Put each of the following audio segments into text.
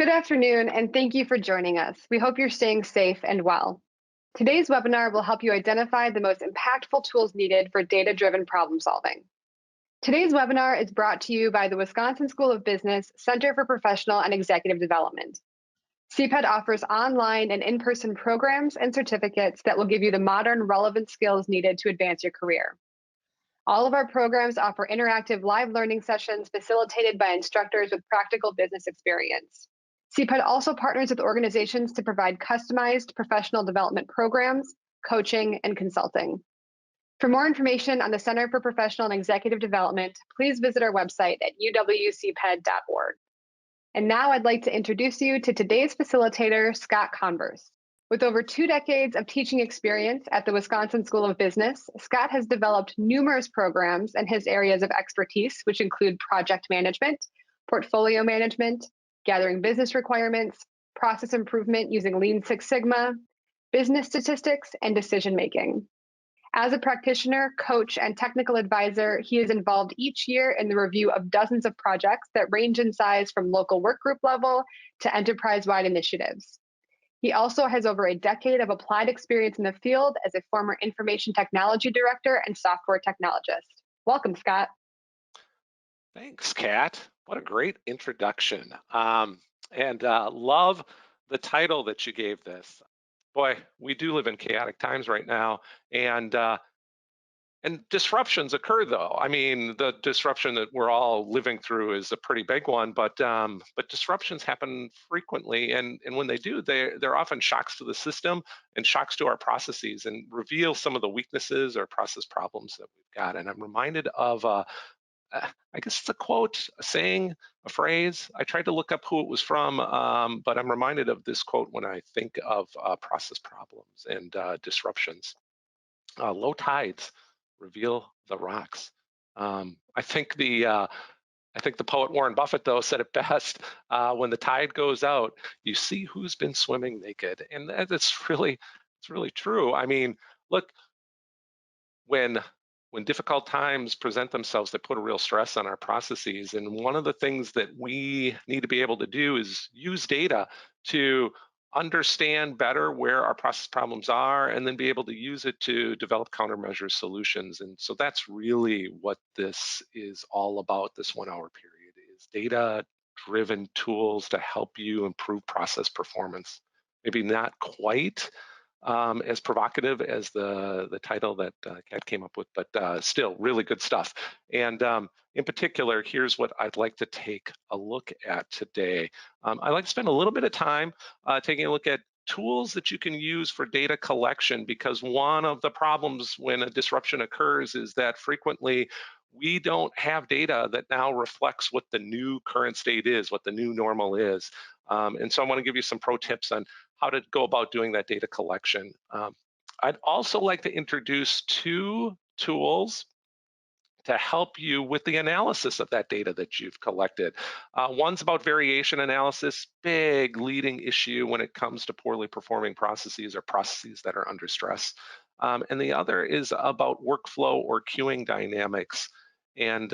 Good afternoon, and thank you for joining us. We hope you're staying safe and well. Today's webinar will help you identify the most impactful tools needed for data-driven problem solving. Today's webinar is brought to you by the Wisconsin School of Business Center for Professional and Executive Development. CPED offers online and in-person programs and certificates that will give you the modern, relevant skills needed to advance your career. All of our programs offer interactive live learning sessions facilitated by instructors with practical business experience. CPED also partners with organizations to provide customized professional development programs, coaching, and consulting. For more information on the Center for Professional and Executive Development, please visit our website at uwcped.org. And now I'd like to introduce you to today's facilitator, Scott Converse. With over 2 decades of teaching experience at the Wisconsin School of Business, Scott has developed numerous programs in his areas of expertise, which include project management, portfolio management, gathering business requirements, process improvement using Lean Six Sigma, business statistics, and decision making. As a practitioner, coach, and technical advisor, he is involved each year in the review of dozens of projects that range in size from local work group level to enterprise-wide initiatives. He also has over a decade of applied experience in the field as a former information technology director and software technologist. Welcome, Scott. Thanks, Kat. What a great introduction. Love the title that you gave this. Boy, we do live in chaotic times right now, and disruptions occur, though. I mean, the disruption that we're all living through is a pretty big one, but disruptions happen frequently, and when they do, they're often shocks to the system and shocks to our processes, and reveal some of the weaknesses or process problems that we've got. And I'm reminded of I guess it's a quote, a saying, a phrase. I tried to look up who it was from, but I'm reminded of this quote when I think of process problems and disruptions. Low tides reveal the rocks. I think the poet Warren Buffett, though, said it best. When the tide goes out, you see who's been swimming naked, and it's really true. I mean, look, when difficult times present themselves, they put a real stress on our processes. And one of the things that we need to be able to do is use data to understand better where our process problems are, and then be able to use it to develop countermeasure solutions. And so that's really what this is all about, this 1 hour period, is data-driven tools to help you improve process performance. Maybe not quite as provocative as the title that Kat came up with, but still really good stuff. And in particular, here's what I'd like to take a look at today. I'd like to spend a little bit of time taking a look at tools that you can use for data collection, because one of the problems when a disruption occurs is that frequently we don't have data that now reflects what the new current state is, what the new normal is. And so I want to give you some pro tips on how to go about doing that data collection. I'd also like to introduce 2 tools to help you with the analysis of that data that you've collected. One's about variation analysis, big leading issue when it comes to poorly performing processes or processes that are under stress. And the other is about workflow or queuing dynamics. And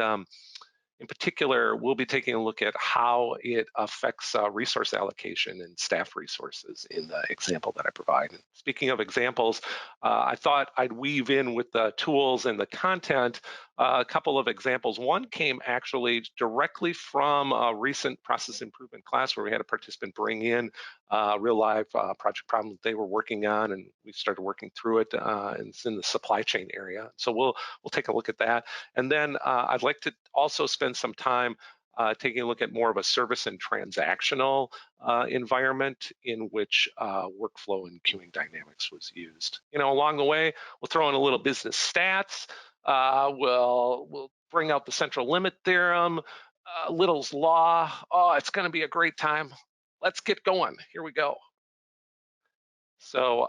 in particular, we'll be taking a look at how it affects resource allocation and staff resources in the example that I provide. And speaking of examples, I thought I'd weave in with the tools and the content a couple of examples. One came actually directly from a recent process improvement class where we had a participant bring in a real live project problem that they were working on, and we started working through it, and it's in the supply chain area. So we'll take a look at that. And then I'd like to also spend some time taking a look at more of a service and transactional environment in which workflow and queuing dynamics was used. You know, along the way, we'll throw in a little business stats. We'll bring out the central limit theorem, Little's law. Oh, it's going to be a great time. Let's get going. Here we go. So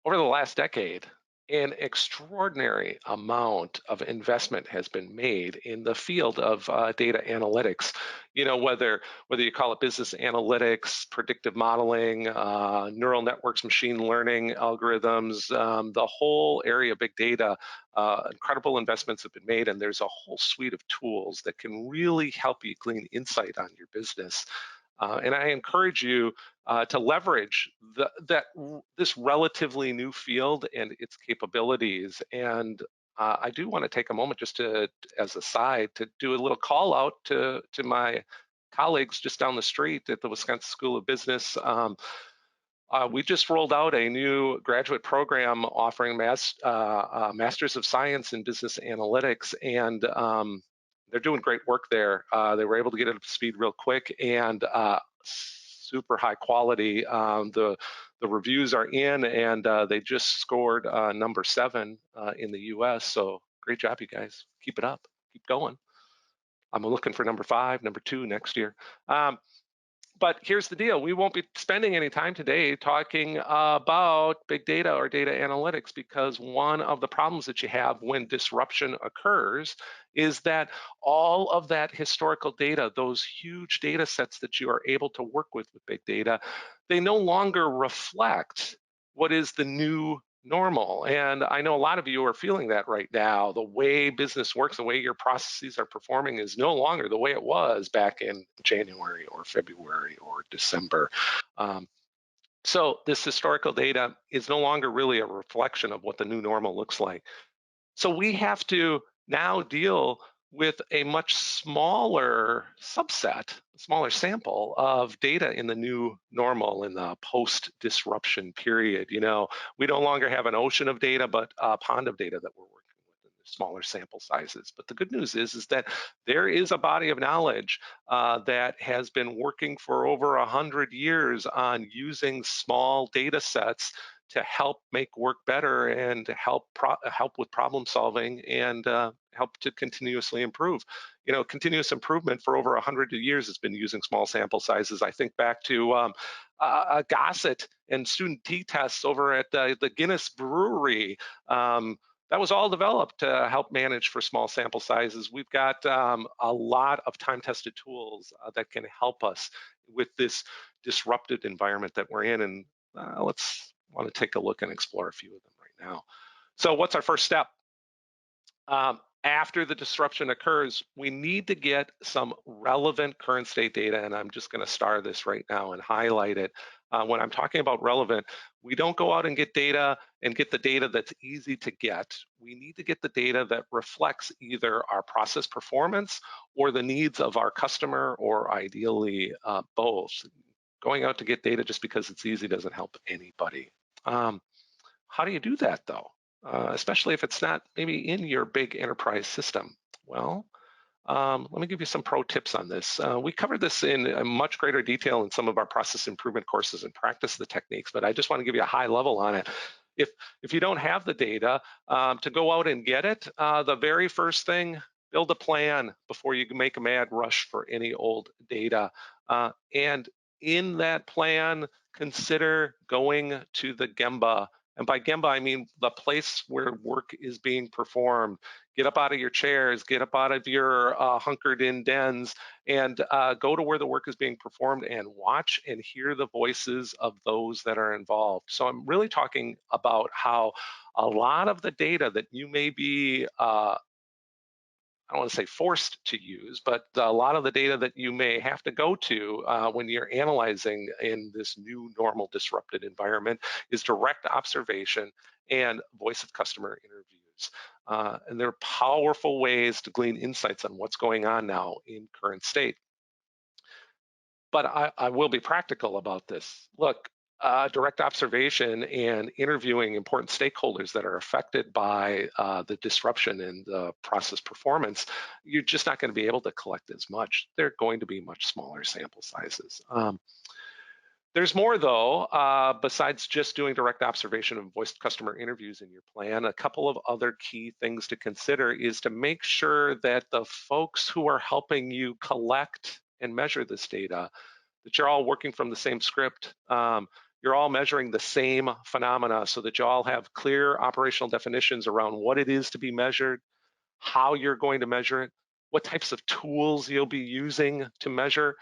over the last decade, an extraordinary amount of investment has been made in the field of data analytics. Whether you call it business analytics, predictive modeling, neural networks, machine learning algorithms, the whole area of big data. Incredible investments have been made, and there's a whole suite of tools that can really help you glean insight on your business. And I encourage you to leverage this relatively new field and its capabilities. And I do want to take a moment just as a side, to do a little call out to my colleagues just down the street at the Wisconsin School of Business. We just rolled out a new graduate program offering Masters of Science in Business Analytics, and they're doing great work there. They were able to get it up to speed real quick, and super high quality. The reviews are in, and they just scored number 7 in the U.S. So great job, you guys. Keep it up. Keep going. I'm looking for number 5, number 2 next year. But here's the deal. We won't be spending any time today talking about big data or data analytics, because one of the problems that you have when disruption occurs is that all of that historical data, those huge data sets that you are able to work with big data, they no longer reflect what is the new normal. And I know a lot of you are feeling that right now. The way business works, the way your processes are performing is no longer the way it was back in January or February or December. So this historical data is no longer really a reflection of what the new normal looks like. So we have to now deal with a much smaller subset, smaller sample of data in the new normal, in the post-disruption period. We no longer have an ocean of data, but a pond of data that we're working with in smaller sample sizes. But the good news is that there is a body of knowledge that has been working for over 100 years on using small data sets to help make work better and to help with problem solving and help to continuously improve. Continuous improvement for over 100 years has been using small sample sizes. I think back to Gossett and student t-tests over at the Guinness Brewery. That was all developed to help manage for small sample sizes. We've got a lot of time-tested tools that can help us with this disrupted environment that we're in. And let's want to take a look and explore a few of them right now. So what's our first step? After the disruption occurs, we need to get some relevant current state data, and I'm just going to star this right now and highlight it. When I'm talking about relevant, we don't go out and get data and get the data that's easy to get. We need to get the data that reflects either our process performance or the needs of our customer, or ideally both. Going out to get data just because it's easy doesn't help anybody. How do you do that, though? Especially if it's not maybe in your big enterprise system. Well, let me give you some pro tips on this. We covered this in much greater detail in some of our process improvement courses and practice the techniques, but I just want to give you a high level on it. If you don't have the data to go out and get it, the very first thing, build a plan before you make a mad rush for any old data. And in that plan, consider going to the Gemba. And by Gemba, I mean the place where work is being performed. Get up out of your chairs, get up out of your hunkered in dens, and go to where the work is being performed and watch and hear the voices of those that are involved. So I'm really talking about how a lot of the data that you may be I don't want to say forced to use, but a lot of the data that you may have to go to when you're analyzing in this new normal disrupted environment is direct observation and voice of customer interviews. And they're powerful ways to glean insights on what's going on now in current state. But I will be practical about this. Look, direct observation and interviewing important stakeholders that are affected by the disruption in the process performance, you're just not going to be able to collect as much. They're going to be much smaller sample sizes. There's more, though, besides just doing direct observation and voiced customer interviews in your plan. A couple of other key things to consider is to make sure that the folks who are helping you collect and measure this data, that you're all working from the same script. you're all measuring the same phenomena so that you all have clear operational definitions around what it is to be measured, how you're going to measure it, what types of tools you'll be using to measure,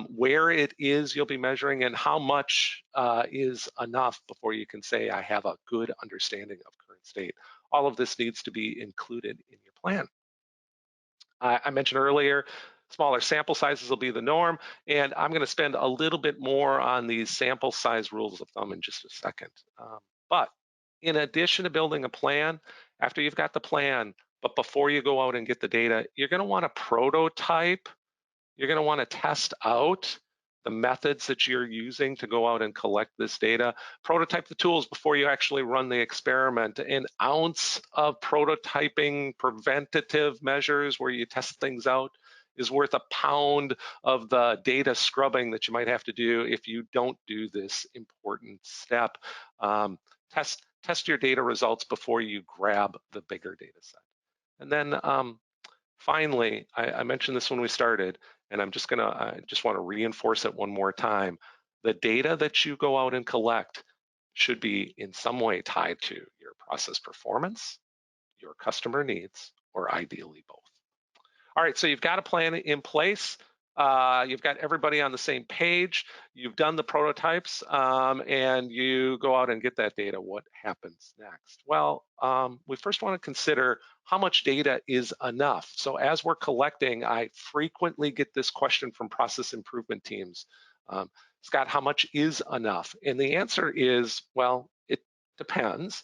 where it is you'll be measuring, and how much is enough before you can say, I have a good understanding of current state. All of this needs to be included in your plan. I mentioned earlier, smaller sample sizes will be the norm, and I'm going to spend a little bit more on these sample size rules of thumb in just a second. But in addition to building a plan, after you've got the plan, but before you go out and get the data, you're going to want to prototype. You're going to want to test out the methods that you're using to go out and collect this data. Prototype the tools before you actually run the experiment. An ounce of prototyping preventative measures where you test things out is worth a pound of the data scrubbing that you might have to do if you don't do this important step. Test your data results before you grab the bigger data set. And then finally, I mentioned this when we started, and I just want to reinforce it one more time. The data that you go out and collect should be in some way tied to your process performance, your customer needs, or ideally both. All right, so you've got a plan in place. You've got everybody on the same page. You've done the prototypes, and you go out and get that data. What happens next? Well, we first want to consider how much data is enough. So as we're collecting, I frequently get this question from process improvement teams. Scott, how much is enough? And the answer is, well, it depends.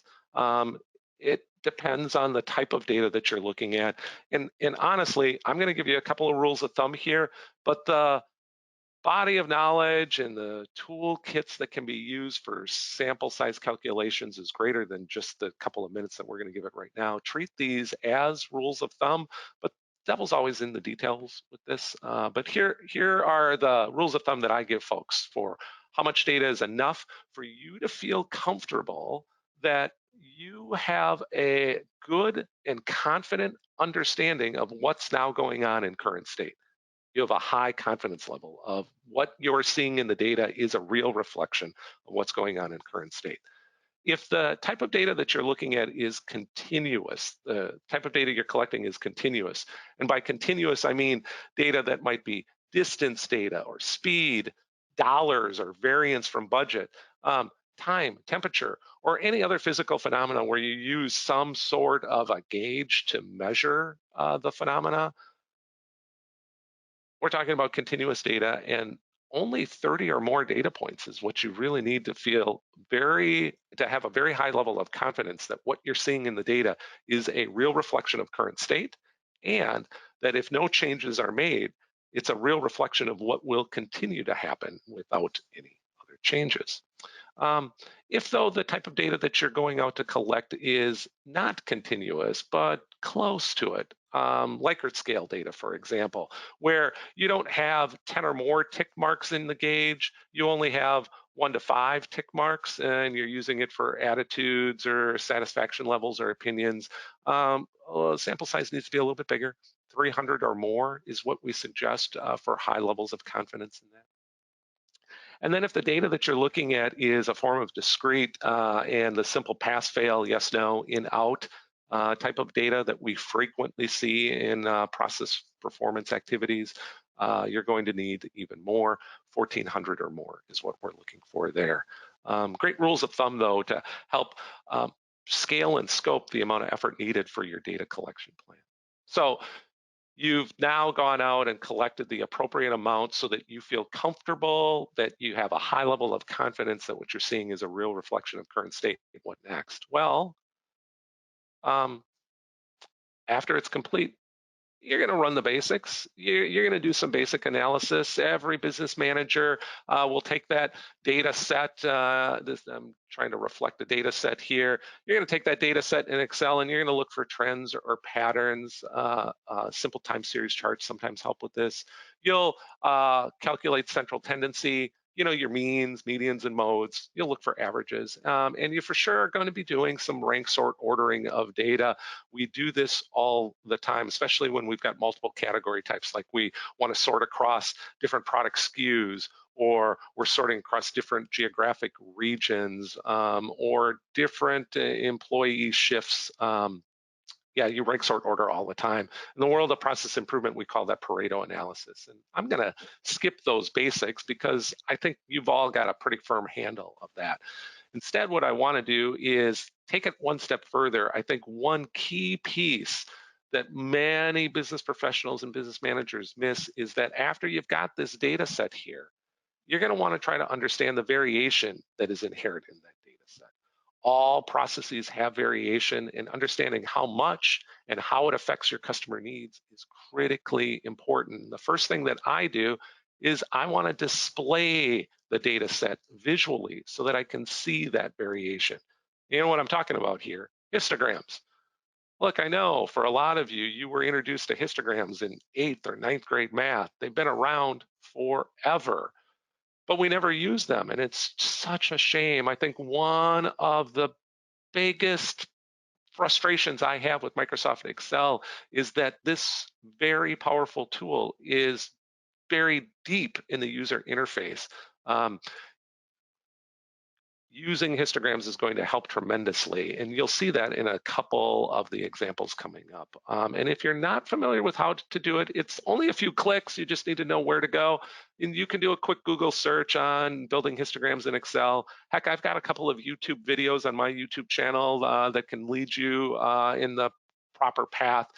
It depends on the type of data that you're looking at. And honestly, I'm going to give you a couple of rules of thumb here, but the body of knowledge and the toolkits that can be used for sample size calculations is greater than just the couple of minutes that we're going to give it right now. Treat these as rules of thumb, but devil's always in the details with this. But here are the rules of thumb that I give folks for how much data is enough for you to feel comfortable that you have a good and confident understanding of what's now going on in current state. You have a high confidence level of what you're seeing in the data is a real reflection of what's going on in current state. If the type of data that you're looking at is continuous, the type of data you're collecting is continuous, and by continuous, I mean data that might be distance data or speed, dollars or variance from budget, time, temperature, or any other physical phenomena where you use some sort of a gauge to measure the phenomena, we're talking about continuous data, and only 30 or more data points is what you really need to have a very high level of confidence that what you're seeing in the data is a real reflection of current state, and that if no changes are made, it's a real reflection of what will continue to happen without any other changes. If though the type of data that you're going out to collect is not continuous, but close to it, Likert scale data, for example, where you don't have 10 or more tick marks in the gauge, you only have 1 to 5 tick marks, and you're using it for attitudes or satisfaction levels or opinions, sample size needs to be a little bit bigger. 300 or more is what we suggest for high levels of confidence in that. And then if the data that you're looking at is a form of discrete and the simple pass, fail, yes, no, in, out type of data that we frequently see in process performance activities, you're going to need even more. 1,400 or more is what we're looking for there. Great rules of thumb, though, to help scale and scope the amount of effort needed for your data collection plan. So you've now gone out and collected the appropriate amount so that you feel comfortable, that you have a high level of confidence that what you're seeing is a real reflection of current state. What next? Well, after it's complete, you're going to run the basics. You're going to do some basic analysis. Every business manager will take that data set. I'm trying to reflect the data set here. You're going to take that data set in Excel and you're going to look for trends or patterns. Simple time series charts sometimes help with this. You'll calculate central tendency, your means, medians, and modes. You'll look for averages. And you for sure are going to be doing some rank sort ordering of data. We do this all the time, especially when we've got multiple category types, like we want to sort across different product SKUs or we're sorting across different geographic regions, or different employee shifts. Yeah, you rank sort order all the time. In the world of process improvement, we call that Pareto analysis. And I'm going to skip those basics because I think you've all got a pretty firm handle of that. Instead, what I want to do is take it one step further. I think one key piece that many business professionals and business managers miss is that after you've got this data set here, you're going to want to try to understand the variation that is inherent in that data set. All processes have variation, and understanding how much and how it affects your customer needs is critically important. The first thing that I do is I want to display the data set visually so that I can see that variation. You know what I'm talking about here? Histograms. Look, I know for a lot of you, you were introduced to histograms in 8th or 9th grade math. They've been around forever, but we never use them. And it's such a shame. I think one of the biggest frustrations I have with Microsoft Excel is that this very powerful tool is buried deep in the user interface. Using histograms is going to help tremendously, and you'll see that in a couple of the examples coming up. And if you're not familiar with how to do it, it's only a few clicks. You just need to know where to go. And you can do a quick Google search on building histograms in Excel. Heck, I've got a couple of YouTube videos on my YouTube channel that can lead you in the proper path.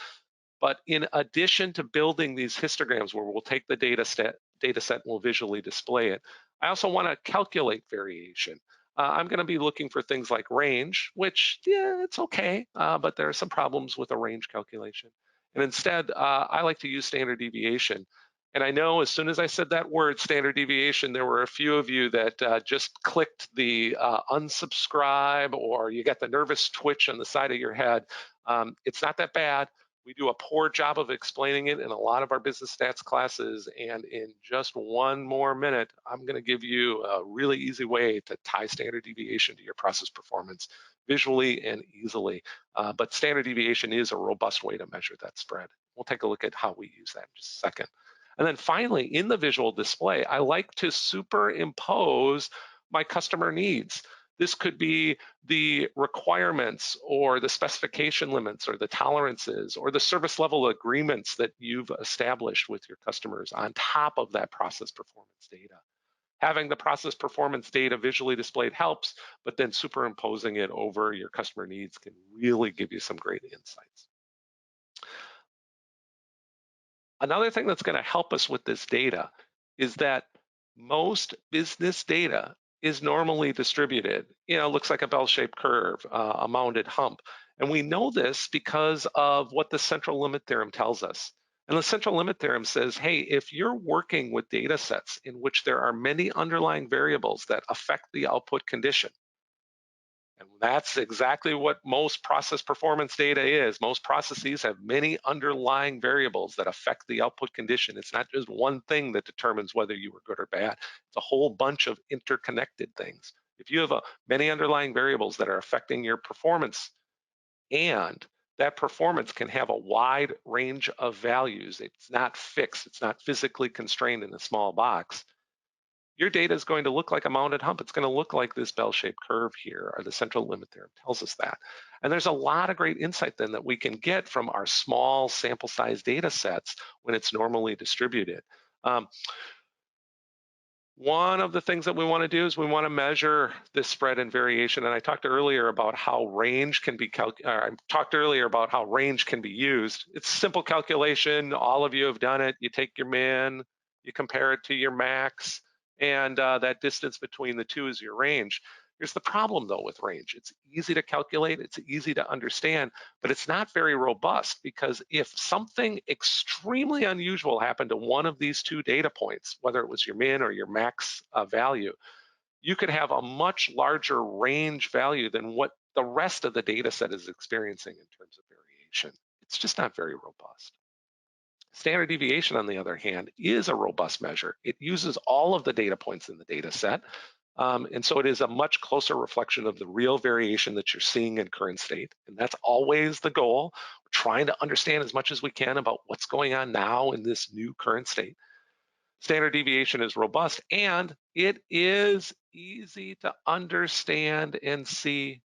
But in addition to building these histograms where we'll take the data set and we'll visually display it, I also want to calculate variation. I'm going to be looking for things like range, which, yeah, it's okay, but there are some problems with a range calculation. And instead, I like to use standard deviation. And I know as soon as I said that word, standard deviation, there were a few of you that just clicked the unsubscribe, or you got the nervous twitch on the side of your head. It's not that bad. We do a poor job of explaining it in a lot of our business stats classes, and in just one more minute, I'm going to give you a really easy way to tie standard deviation to your process performance visually and easily. But standard deviation is a robust way to measure that spread. We'll take a look at how we use that in just a second. And then finally, in the visual display, I like to superimpose my customer needs. This could be the requirements or the specification limits or the tolerances or the service level agreements that you've established with your customers on top of that process performance data. Having the process performance data visually displayed helps, but then superimposing it over your customer needs can really give you some great insights. Another thing that's going to help us with this data is that most business data is normally distributed. You know, it looks like a bell-shaped curve, a mounded hump. And we know this because of what the central limit theorem tells us. And the central limit theorem says, hey, if you're working with data sets in which there are many underlying variables that affect the output condition, and that's exactly what most process performance data is. Most processes have many underlying variables that affect the output condition. It's not just one thing that determines whether you were good or bad. It's a whole bunch of interconnected things. If you have many underlying variables that are affecting your performance, and that performance can have a wide range of values, it's not fixed, it's not physically constrained in a small box, your data is going to look like a mounded hump. It's going to look like this bell-shaped curve here, or the central limit theorem tells us that. And there's a lot of great insight then that we can get from our small sample size data sets when it's normally distributed. One of the things that we want to do is we want to measure this spread and variation. And I talked earlier about how range can be used. It's simple calculation. All of you have done it. You take your min, you compare it to your max, and that distance between the two is your range. Here's the problem though with range. It's easy to calculate, it's easy to understand, but it's not very robust, because if something extremely unusual happened to one of these two data points, whether it was your min or your max value, you could have a much larger range value than what the rest of the data set is experiencing in terms of variation. It's just not very robust. Standard deviation, on the other hand, is a robust measure. It uses all of the data points in the data set. And so it is a much closer reflection of the real variation that you're seeing in current state. And that's always the goal. We're trying to understand as much as we can about what's going on now in this new current state. Standard deviation is robust, and it is easy to understand and see.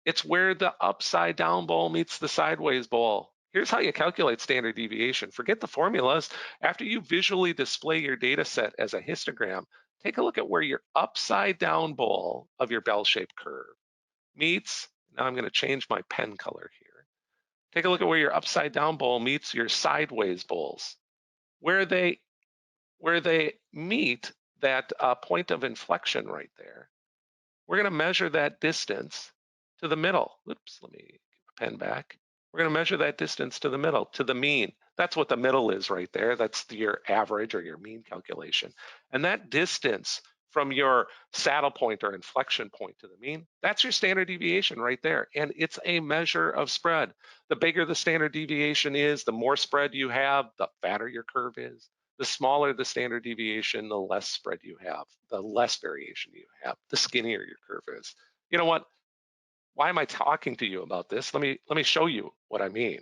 It's where the upside down bowl meets the sideways bowl. Here's how you calculate standard deviation. Forget the formulas. After you visually display your data set as a histogram, take a look at where your upside down bowl of your bell-shaped curve meets. Now I'm going to change my pen color here. Take a look at where your upside down bowl meets your sideways bowls. Where they meet that point of inflection right there, we're going to measure that distance to the middle. Oops, let me get the pen back. We're going to measure that distance to the middle, to the mean. That's what the middle is right there. That's your average or your mean calculation. And that distance from your saddle point or inflection point to the mean, that's your standard deviation right there. And it's a measure of spread. The bigger the standard deviation is, the more spread you have, the fatter your curve is. The smaller the standard deviation, the less spread you have, the less variation you have, the skinnier your curve is. You know what? Why am I talking to you about this? Let me show you what I mean.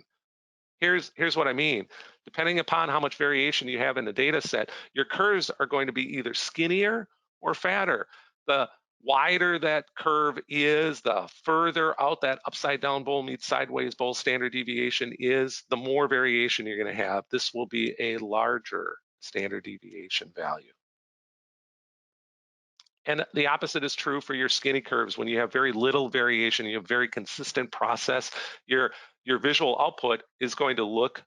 Here's what I mean. Depending upon how much variation you have in the data set, your curves are going to be either skinnier or fatter. The wider that curve is, the further out that upside down bowl meets sideways bowl standard deviation is, the more variation you're going to have. This will be a larger standard deviation value. And the opposite is true for your skinny curves. When you have very little variation, you have very consistent process, your visual output is going to look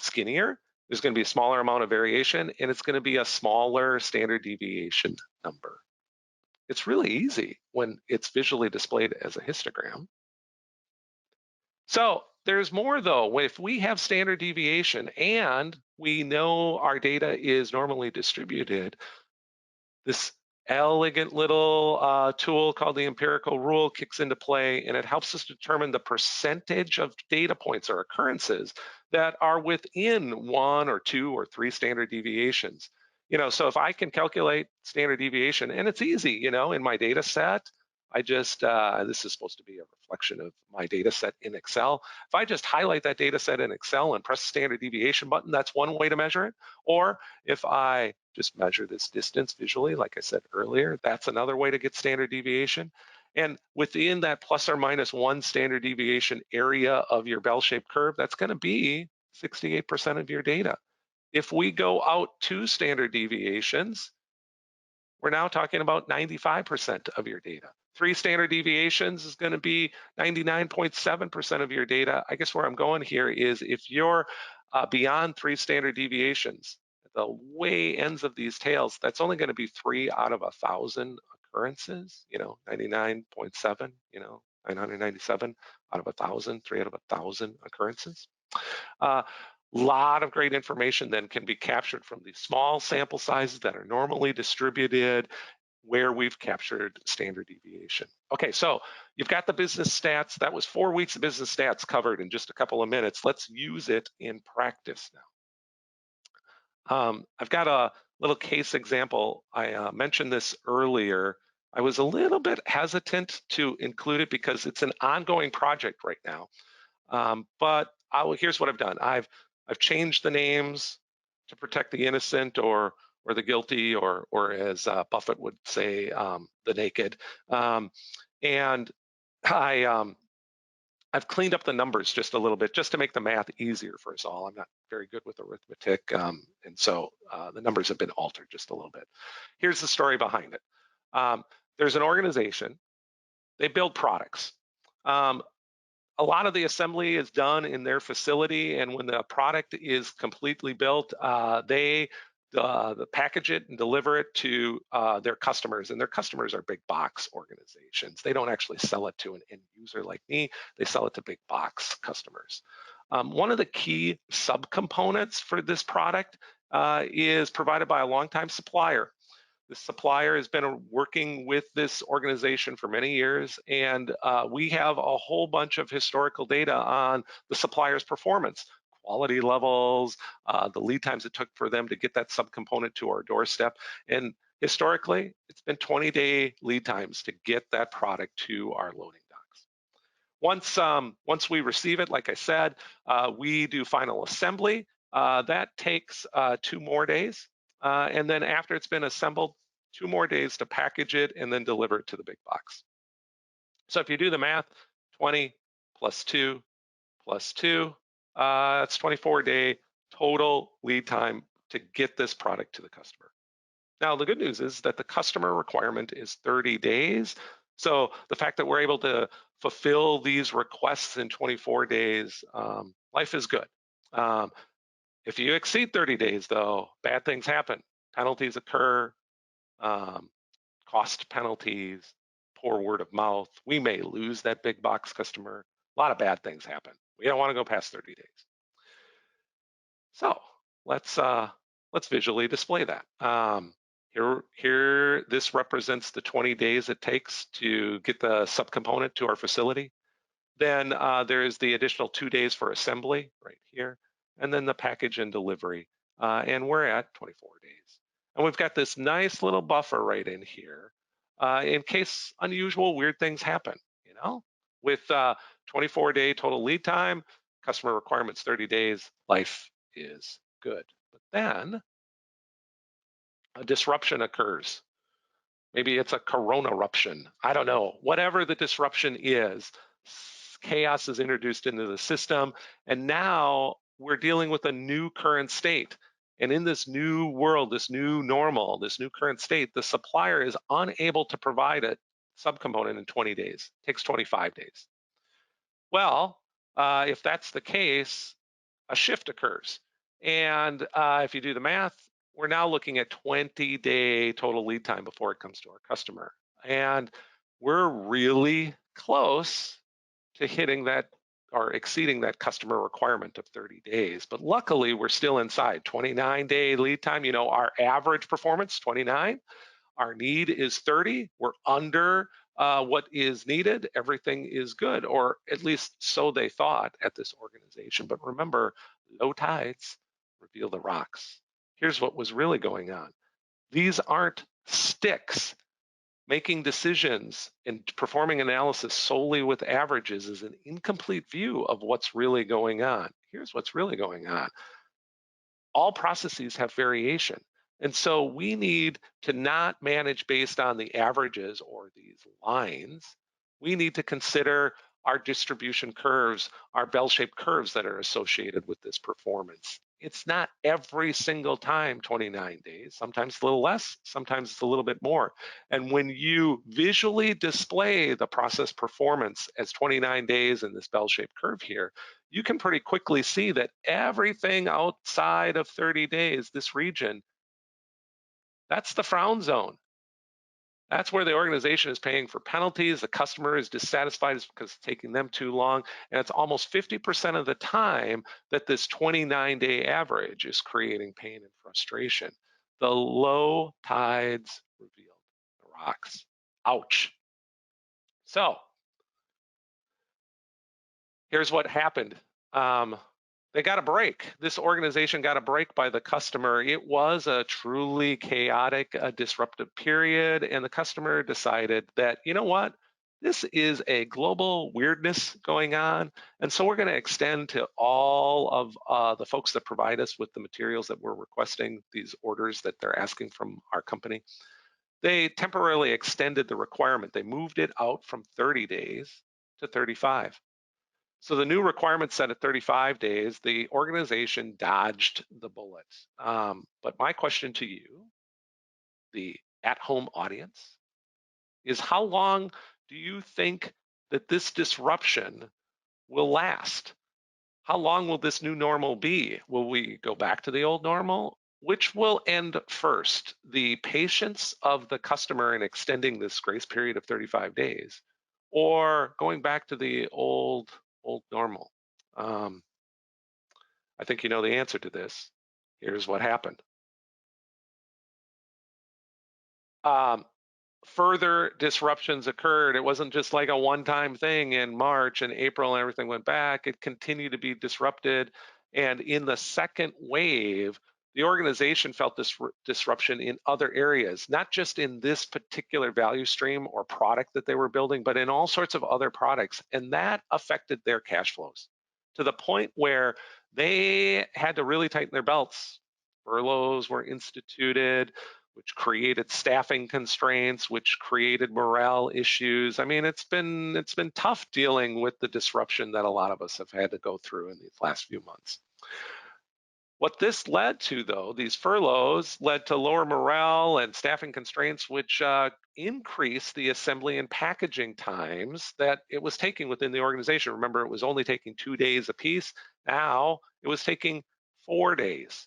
skinnier. There's going to be a smaller amount of variation, and it's going to be a smaller standard deviation number. It's really easy when it's visually displayed as a histogram. So there's more though. If we have standard deviation and we know our data is normally distributed, this elegant little tool called the empirical rule kicks into play, and it helps us determine the percentage of data points or occurrences that are within 1 or 2 or 3 standard deviations. So if I can calculate standard deviation, and it's easy, in my data set, I just, this is supposed to be a reflection of my data set in Excel. If I just highlight that data set in Excel and press the standard deviation button, that's one way to measure it. Or if I just measure this distance visually, like I said earlier, that's another way to get standard deviation. And within that plus or minus 1 standard deviation area of your bell-shaped curve, that's going to be 68% of your data. If we go out 2 standard deviations, we're now talking about 95% of your data. 3 standard deviations is going to be 99.7% of your data. I guess where I'm going here is if you're beyond 3 standard deviations, the way ends of these tails, that's only going to be 3 out of 1,000 occurrences, 99.7, 997 out of 1,000, 3 out of 1,000 occurrences. Lot of great information then can be captured from these small sample sizes that are normally distributed where we've captured standard deviation. Okay, so you've got the business stats. That was 4 weeks of business stats covered in just a couple of minutes. Let's use it in practice now. I've got a little case example. I mentioned this earlier. I was a little bit hesitant to include it because it's an ongoing project right now. But here's what I've done. I've changed the names to protect the innocent or the guilty, or as Buffett would say, the naked. And I've cleaned up the numbers just a little bit, just to make the math easier for us all. I'm not very good with arithmetic, and so the numbers have been altered just a little bit. Here's the story behind it. There's an organization. They build products. A lot of the assembly is done in their facility, and when the product is completely built, they package it and deliver it to their customers, and their customers are big box organizations. They don't actually sell it to an end user like me. They sell it to big box customers. One of the key subcomponents for this product is provided by a longtime supplier. The supplier has been working with this organization for many years, and we have a whole bunch of historical data on the supplier's performance, quality levels, the lead times it took for them to get that subcomponent to our doorstep. And historically, it's been 20-day lead times to get that product to our loading docks. Once we receive it, like I said, we do final assembly. That takes 2 more days. And then after it's been assembled, 2 more days to package it and then deliver it to the big box. So if you do the math, 20 plus 2 plus 2, that's 24-day total lead time to get this product to the customer. Now, the good news is that the customer requirement is 30 days. So the fact that we're able to fulfill these requests in 24 days, life is good. If you exceed 30 days, though, bad things happen. Penalties occur, um, cost penalties, poor word of mouth. We may lose that big box customer. A lot of bad things happen. We don't want to go past 30 days. So let's visually display that. Here, this represents the 20 days it takes to get the subcomponent to our facility. Then there is the additional 2 days for assembly right here, and then the package and delivery. And we're at 24 days. And we've got this nice little buffer right in here in case unusual, weird things happen, you know? With 24-day total lead time, customer requirements 30 days, life is good. But then a disruption occurs. Maybe it's a corona eruption. I don't know. Whatever the disruption is, chaos is introduced into the system. And now we're dealing with a new current state. And in this new world, this new normal, this new current state, the supplier is unable to provide a subcomponent in 20 days. It takes 25 days. Well, if that's the case, a shift occurs. And if you do the math, we're now looking at 20-day total lead time before it comes to our customer. And we're really close to hitting that or exceeding that customer requirement of 30 days. But luckily, we're still inside 29-day lead time. You know, our average performance, 29. Our need is 30. We're under what is needed. Everything is good, or at least so they thought at this organization. But remember, low tides reveal the rocks. Here's what was really going on. These aren't sticks. Making decisions and performing analysis solely with averages is an incomplete view of what's really going on. Here's what's really going on. All processes have variation. And so we need to not manage based on the averages or these lines. We need to consider our distribution curves, our bell-shaped curves that are associated with this performance. It's not every single time 29 days. Sometimes a little less, sometimes it's a little bit more. And when you visually display the process performance as 29 days in this bell-shaped curve here, you can pretty quickly see that everything outside of 30 days, this region, that's the frown zone. That's where the organization is paying for penalties. The customer is dissatisfied because it's taking them too long. And it's almost 50% of the time that this 29-day average is creating pain and frustration. The low tides revealed the rocks. Ouch. So here's what happened. They got a break. This organization got a break by the customer. It was a truly chaotic, disruptive period, and the customer decided that, you know what? This is a global weirdness going on, and so we're going to extend to all of the folks that provide us with the materials that we're requesting, these orders that they're asking from our company. They temporarily extended the requirement. They moved it out from 30 days to 35. So the new requirement set at 35 days, the organization dodged the bullet. But my question to you, the at-home audience, is how long do you think that this disruption will last? How long will this new normal be? Will we go back to the old normal? Which will end first? The patience of the customer in extending this grace period of 35 days, or going back to the old normal? I think you know the answer to this. Here's what happened. Um, Further disruptions occurred. It wasn't just like a one-time thing in March and April and everything went back. It continued to be disrupted. And in the second wave, the organization felt this disruption in other areas, not just in this particular value stream or product that they were building, but in all sorts of other products. And that affected their cash flows to the point where they had to really tighten their belts Furloughs were instituted, which created staffing constraints, which created morale issues. I mean, it's been tough dealing with the disruption that a lot of us have had to go through in these last few months. What this led to, though, these furloughs led to lower morale and staffing constraints, which increased the assembly and packaging times that it was taking within the organization. Remember, it was only taking 2 days a piece. Now it was taking 4 days.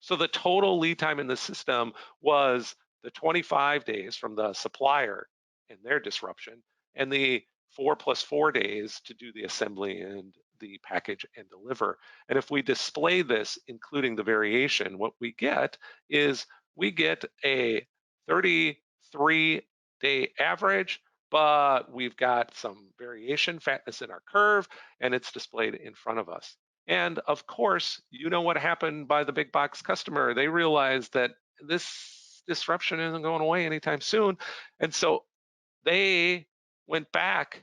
So the total lead time in the system was the 25 days from the supplier and their disruption, and the 4 plus 4 days to do the assembly and the package and deliver. And if we display this, including the variation, what we get is we get a 33-day average, but we've got some variation fatness in our curve, and it's displayed in front of us. And of course, you know what happened by the big box customer. They realized that this disruption isn't going away anytime soon. And so they went back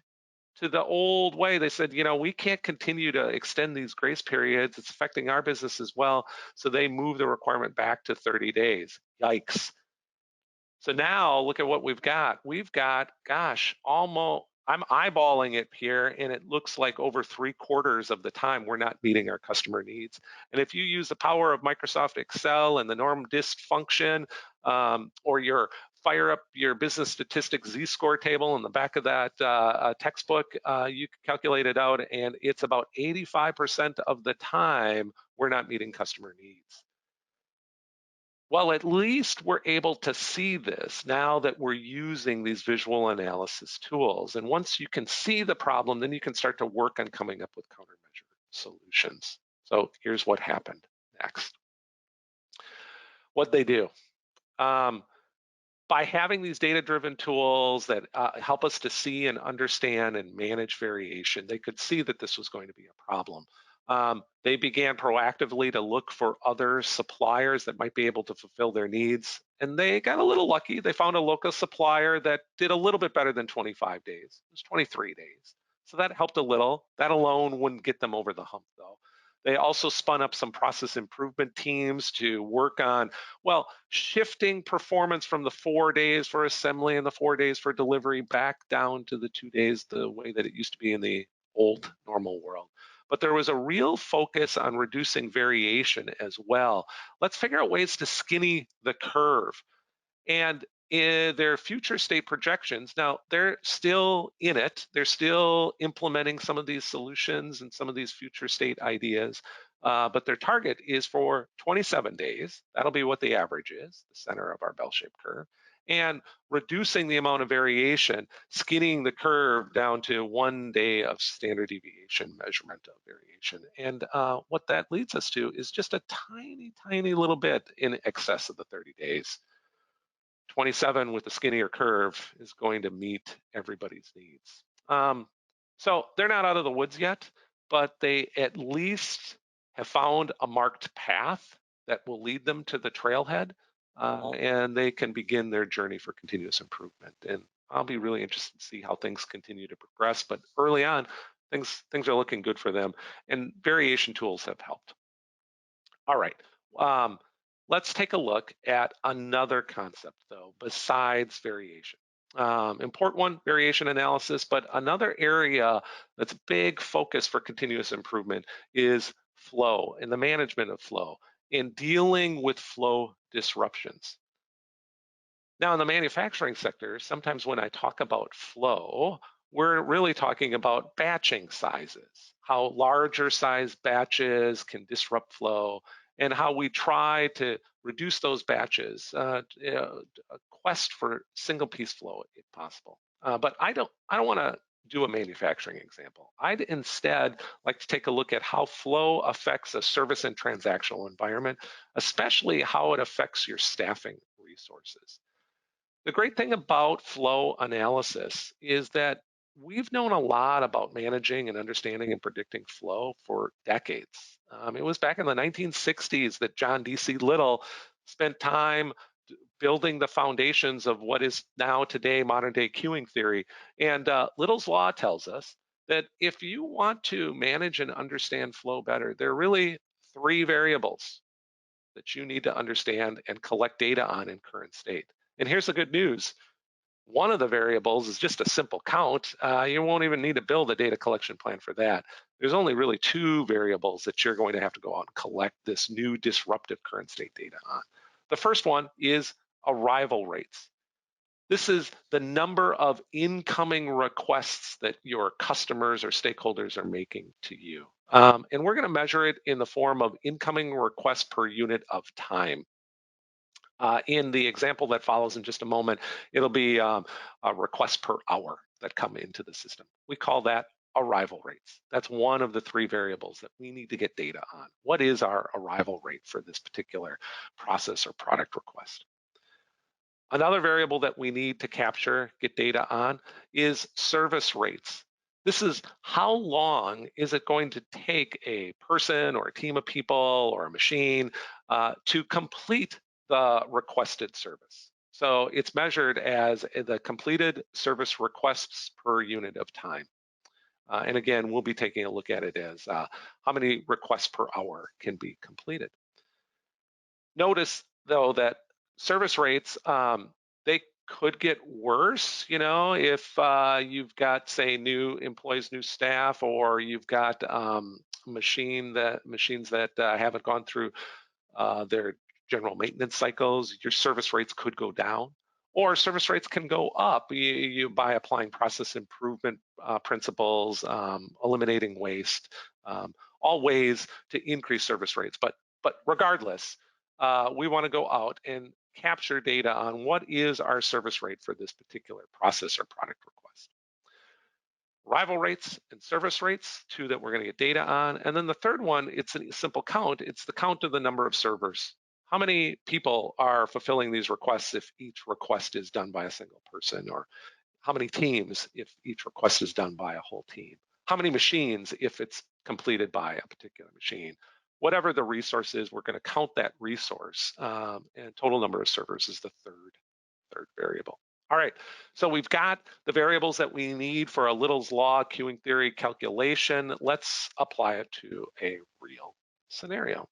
to the old way. They said, we can't continue to extend these grace periods. It's affecting our business as well. So they moved the requirement back to 30 days. Yikes. So now look at what we've got. We've got, gosh, almost, I'm eyeballing it here, and it looks like over 3/4 of the time we're not meeting our customer needs. And if you use the power of Microsoft Excel and the norm dist function, or your fire up your business statistics z-score table in the back of that textbook, you can calculate it out, and it's about 85% of the time we're not meeting customer needs. Well, at least we're able to see this now that we're using these visual analysis tools. And once you can see the problem, then you can start to work on coming up with countermeasure solutions. So here's what happened next. What they do. By having these data-driven tools that help us to see and understand and manage variation, they could see that this was going to be a problem. They began proactively to look for other suppliers that might be able to fulfill their needs. And they got a little lucky. They found a local supplier that did a little bit better than 25 days. It was 23 days. So that helped a little. That alone wouldn't get them over the hump, though. They also spun up some process improvement teams to work on, well, shifting performance from the 4 days for assembly and the 4 days for delivery back down to the 2 days, the way that it used to be in the old normal world. But there was a real focus on reducing variation as well. Let's figure out ways to skinny the curve. And in their future state projections, now they're still in it, they're still implementing some of these solutions and some of these future state ideas, but their target is for 27 days. That'll be what the average is, the center of our bell-shaped curve, and reducing the amount of variation, skinning the curve down to 1 day of standard deviation measurement of variation. And what that leads us to is just a tiny, tiny little bit in excess of the 30 days. 27 with a skinnier curve is going to meet everybody's needs. So they're not out of the woods yet, but they at least have found a marked path that will lead them to the trailhead, and they can begin their journey for continuous improvement. And I'll be really interested to see how things continue to progress. But early on, things are looking good for them, and variation tools have helped. All right. Let's take a look at another concept, though, besides variation. Important one, variation analysis, but another area that's a big focus for continuous improvement is flow and the management of flow in dealing with flow disruptions. Now, in the manufacturing sector, sometimes when I talk about flow, we're really talking about batching sizes, how larger size batches can disrupt flow, and how we try to reduce those batches, a quest for single piece flow if possible. But I don't want to do a manufacturing example. I'd instead like to take a look at how flow affects a service and transactional environment, especially how it affects your staffing resources. The great thing about flow analysis is that we've known a lot about managing and understanding and predicting flow for decades. It was back in the 1960s that John D.C. Little spent time building the foundations of what is now today modern day queuing theory. And Little's law tells us that if you want to manage and understand flow better, there are really three variables. that you need to understand and collect data on in current state. And here's the good news. One of the variables is just a simple count. You won't even need to build a data collection plan for that. There's only really two variables that you're going to have to go out and collect this new disruptive current state data on. The first one is arrival rates. This is the number of incoming requests that your customers or stakeholders are making to you. And we're going to measure it in the form of incoming requests per unit of time. In the example that follows in just a moment, it'll be a request per hour that come into the system. We call that arrival rates. That's one of the three variables that we need to get data on. What is our arrival rate for this particular process or product request? Another variable that we need to capture, get data on, is service rates. This is how long is it going to take a person or a team of people or a machine to complete the requested service. So it's measured as the completed service requests per unit of time. And again, we'll be taking a look at it as how many requests per hour can be completed. Notice, though, that service rates, they could get worse, if you've got, say, new employees, new staff, or you've got machines that haven't gone through their general maintenance cycles. Your service rates could go down, or service rates can go up by applying process improvement principles, eliminating waste, all ways to increase service rates. But regardless, we want to go out and capture data on what is our service rate for this particular process or product request. Arrival rates and service rates, two that we're going to get data on. And then the third one, it's a simple count. It's the count of the number of servers. How many people are fulfilling these requests if each request is done by a single person? Or how many teams if each request is done by a whole team? How many machines if it's completed by a particular machine? Whatever the resource is, we're going to count that resource. And total number of servers is the third variable. All right, so we've got the variables that we need for a Little's Law queuing theory calculation. Let's apply it to a real scenario.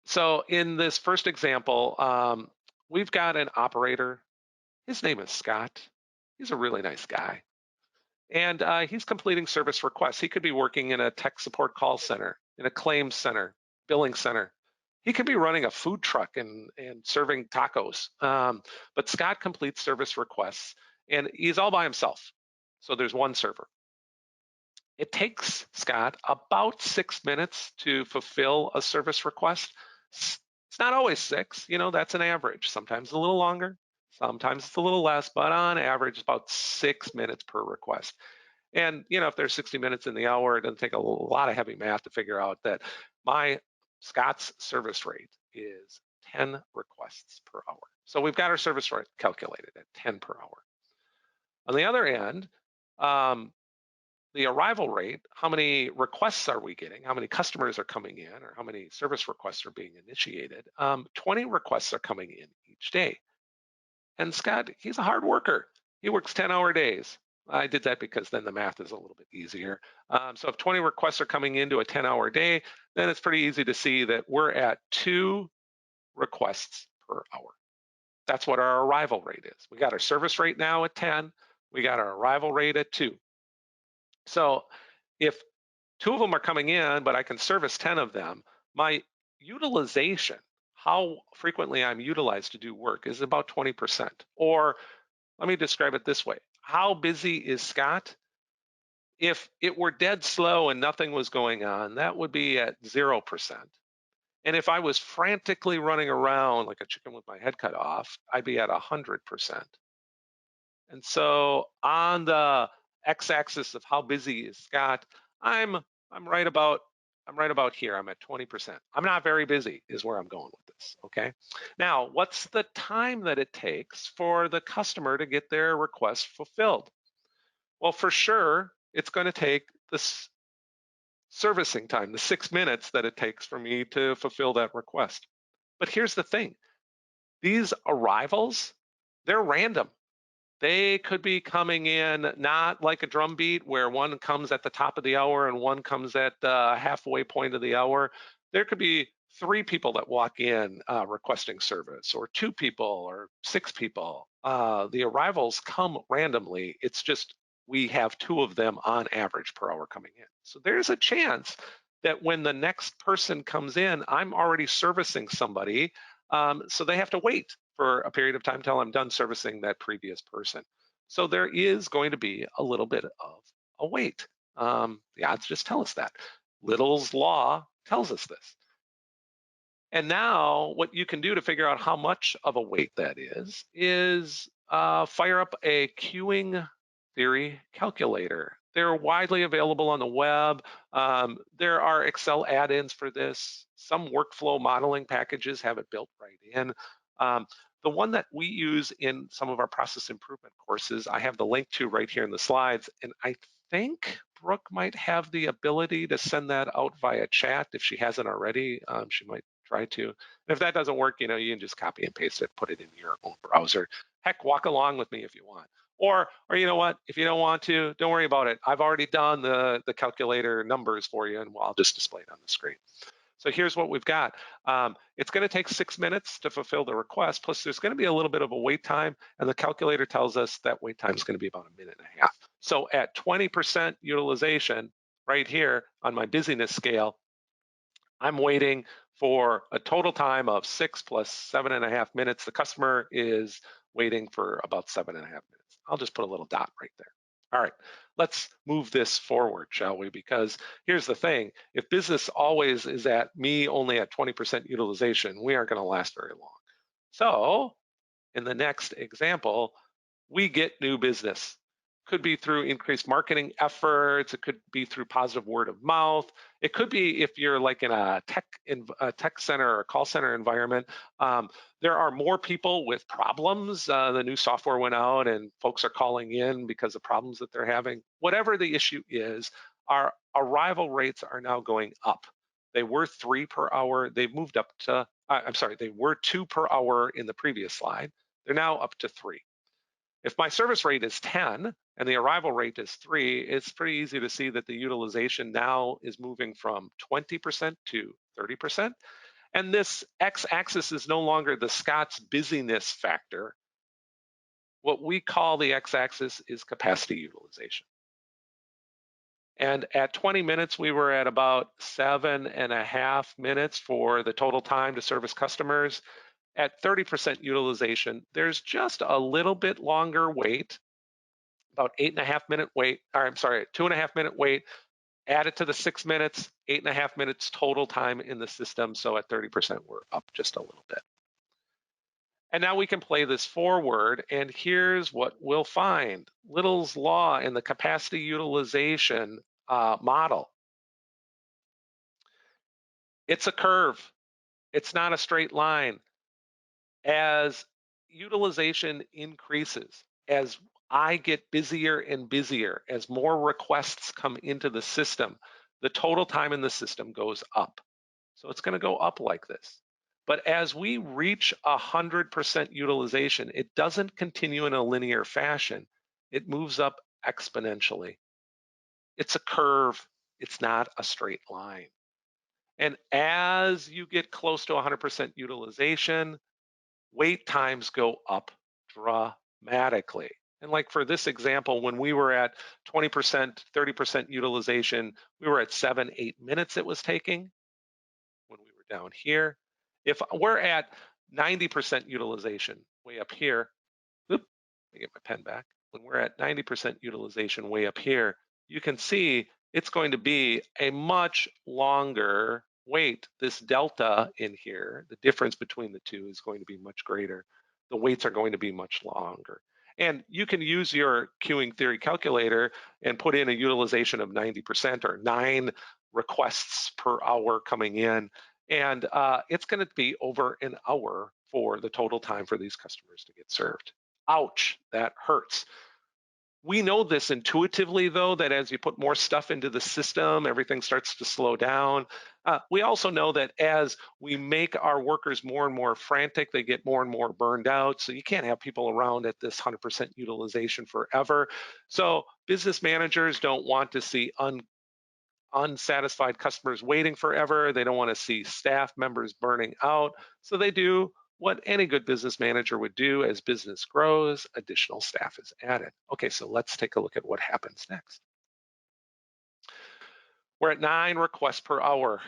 So in this first example, we've got an operator. His name is Scott. He's a really nice guy. And he's completing service requests. He could be working in a tech support call center, in a claims center, billing center. He could be running a food truck and serving tacos. But Scott completes service requests, and he's all by himself. So there's one server. It takes Scott about 6 minutes to fulfill a service request. It's not always 6, that's an average. Sometimes a little longer, sometimes it's a little less, but on average, about 6 minutes per request. And if there's 60 minutes in the hour, it doesn't take a lot of heavy math to figure out that Scott's service rate is 10 requests per hour. So we've got our service rate calculated at 10 per hour. On the other end, the arrival rate, how many requests are we getting? How many customers are coming in, or how many service requests are being initiated? 20 requests are coming in each day. And Scott, he's a hard worker. He works 10-hour days. I did that because then the math is a little bit easier. So if 20 requests are coming into a 10-hour day, then it's pretty easy to see that we're at 2 requests per hour. That's what our arrival rate is. We got our service rate now at 10. We got our arrival rate at 2. So if 2 of them are coming in, but I can service 10 of them, my utilization, how frequently I'm utilized to do work, is about 20%. Or let me describe it this way. How busy is Scott? If it were dead slow and nothing was going on, that would be at 0%. And if I was frantically running around like a chicken with my head cut off, I'd be at 100%. And so on the x-axis of how busy is Scott, I'm right about here. I'm at 20%. I'm not very busy is where I'm going with this, okay? Now, what's the time that it takes for the customer to get their request fulfilled? Well, for sure, it's going to take this servicing time, the 6 minutes that it takes for me to fulfill that request. But here's the thing. These arrivals, they're random. They could be coming in not like a drum beat where one comes at the top of the hour and one comes at the halfway point of the hour. There could be three people that walk in requesting service, or two people, or six people. The arrivals come randomly. It's just we have two of them on average per hour coming in. So there's a chance that when the next person comes in, I'm already servicing somebody. So they have to wait for a period of time till I'm done servicing that previous person. So there is going to be a little bit of a wait. The odds just tell us that. Little's law tells us this. And now what you can do to figure out how much of a wait that is fire up a queuing theory calculator. They're widely available on the web. There are Excel add-ins for this. Some workflow modeling packages have it built right in. Um, the one that we use in some of our process improvement courses, I have the link to right here in the slides, and I think Brooke might have the ability to send that out via chat if she hasn't already. She might try to. And if that doesn't work, you can just copy and paste it, put it in your own browser. Heck, walk along with me if you want. Or you know what? If you don't want to, don't worry about it. I've already done the calculator numbers for you, and I'll just display it on the screen. So here's what we've got. It's going to take 6 minutes to fulfill the request, plus there's going to be a little bit of a wait time, and the calculator tells us that wait time is going to be about a minute and a half. So at 20% utilization, right here on my busyness scale, I'm waiting for a total time of 6 plus 7.5 minutes. The customer is waiting for about 7.5 minutes. I'll just put a little dot right there. All right, let's move this forward, shall we? Because here's the thing, if business always is at me only at 20% utilization, we aren't going to last very long. So in the next example, we get new business. Could be through increased marketing efforts. It could be through positive word of mouth. It could be if you're like in a tech center or call center environment. There are more people with problems. The new software went out and folks are calling in because of problems that they're having. Whatever the issue is, our arrival rates are now going up. They were 3 per hour. They've moved up to, they were 2 per hour in the previous slide. They're now up to 3. If my service rate is 10 and the arrival rate is 3, it's pretty easy to see that the utilization now is moving from 20% to 30%. And this x-axis is no longer the Scott's busyness factor. What we call the x-axis is capacity utilization. And at 20 minutes, we were at about 7.5 minutes for the total time to service customers. At 30% utilization, there's just a little bit longer wait, about 8.5 minute wait, or I'm sorry, 2.5 minute wait, add it to the 6 minutes, 8.5 minutes total time in the system. So at 30%, we're up just a little bit. And now we can play this forward, and here's what we'll find. Little's law in the capacity utilization model. It's a curve. It's not a straight line. As utilization increases, as I get busier and busier, as more requests come into the system, the total time in the system goes up. So it's going to go up like this. But as we reach 100% utilization, it doesn't continue in a linear fashion. It moves up exponentially. It's a curve. It's not a straight line. And as you get close to 100% utilization, wait times go up dramatically. And like for this example, when we were at 20%, 30% utilization, we were at 7-8 minutes it was taking when we were down here. If we're at 90% utilization way up here, let me get my pen back. When we're at 90% utilization way up here, you can see it's going to be a much longer wait. This delta in here, the difference between the two is going to be much greater. The waits are going to be much longer. And you can use your queuing theory calculator and put in a utilization of 90% or 9 requests per hour coming in. And it's going to be over an hour for the total time for these customers to get served. Ouch, that hurts. We know this intuitively, though, that as you put more stuff into the system, everything starts to slow down. We also know that as we make our workers more and more frantic, they get more and more burned out. So you can't have people around at this 100% utilization forever. So business managers don't want to see unsatisfied customers waiting forever. They don't want to see staff members burning out. So they do what any good business manager would do. As business grows, additional staff is added. Okay, so let's take a look at what happens next. We're at 9 requests per hour.